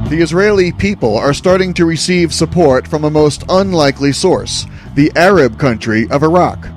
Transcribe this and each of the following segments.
The Israeli people are starting to receive support from a most unlikely source, the Arab country of Iraq.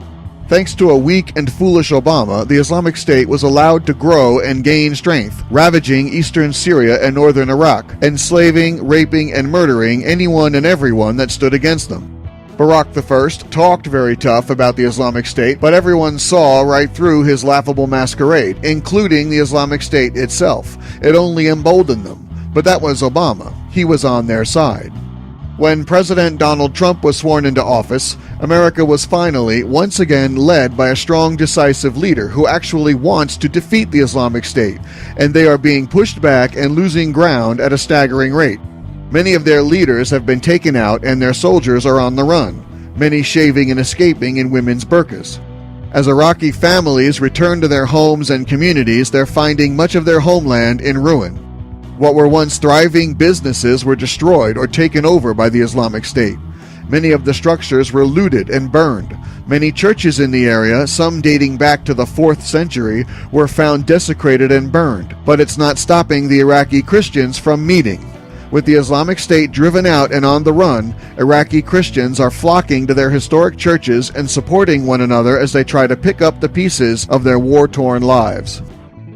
Thanks to a weak and foolish Obama, the Islamic State was allowed to grow and gain strength, ravaging eastern Syria and northern Iraq, enslaving, raping, and murdering anyone and everyone that stood against them. Barack I talked very tough about the Islamic State, but everyone saw right through his laughable masquerade, including the Islamic State itself. It only emboldened them. But that was Obama. He was on their side. When President Donald Trump was sworn into office, America was finally, once again, led by a strong, decisive leader who actually wants to defeat the Islamic State, and they are being pushed back and losing ground at a staggering rate. Many of their leaders have been taken out and their soldiers are on the run, many shaving and escaping in women's burqas. As Iraqi families return to their homes and communities, they're finding much of their homeland in ruin. What were once thriving businesses were destroyed or taken over by the Islamic State. Many of the structures were looted and burned. Many churches in the area, some dating back to the 4th century, were found desecrated and burned. But it's not stopping the Iraqi Christians from meeting. With the Islamic State driven out and on the run, Iraqi Christians are flocking to their historic churches and supporting one another as they try to pick up the pieces of their war-torn lives.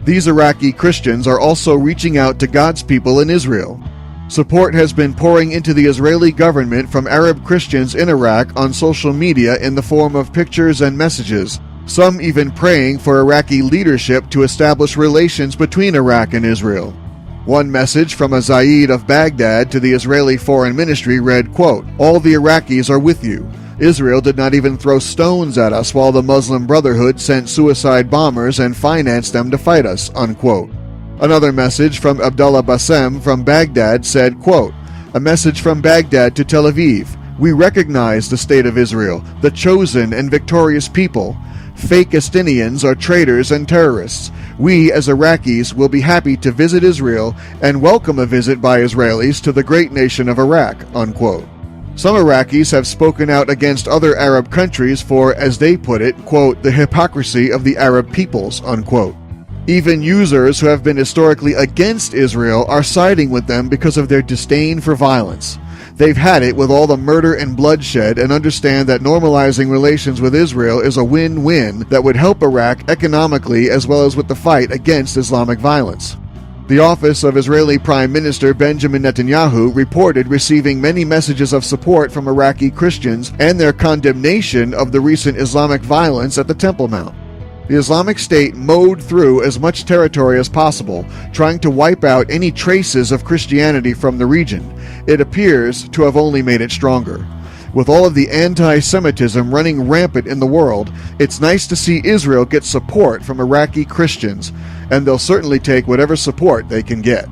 These Iraqi Christians are also reaching out to God's people in Israel. Support has been pouring into the Israeli government from Arab Christians in Iraq on social media in the form of pictures and messages, some even praying for Iraqi leadership to establish relations between Iraq and Israel. One message from a Zaid of Baghdad to the Israeli Foreign Ministry read, quote, "All the Iraqis are with you. Israel did not even throw stones at us while the Muslim Brotherhood sent suicide bombers and financed them to fight us," unquote. Another message from Abdullah Bassem from Baghdad said, quote, "A message from Baghdad to Tel Aviv. We recognize the state of Israel, the chosen and victorious people. Fake Palestinians are traitors and terrorists. We, as Iraqis, will be happy to visit Israel and welcome a visit by Israelis to the great nation of Iraq," unquote. Some Iraqis have spoken out against other Arab countries for, as they put it, quote, "the hypocrisy of the Arab peoples," unquote. Even users who have been historically against Israel are siding with them because of their disdain for violence. They've had it with all the murder and bloodshed and understand that normalizing relations with Israel is a win-win that would help Iraq economically as well as with the fight against Islamic violence. The office of Israeli Prime Minister Benjamin Netanyahu reported receiving many messages of support from Iraqi Christians and their condemnation of the recent Islamic violence at the Temple Mount. The Islamic State mowed through as much territory as possible, trying to wipe out any traces of Christianity from the region. It appears to have only made it stronger. With all of the anti-Semitism running rampant in the world, it's nice to see Israel get support from Iraqi Christians, and they'll certainly take whatever support they can get.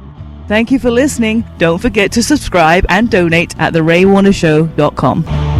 Thank you for listening. Don't forget to subscribe and donate at theraywarnershow.com.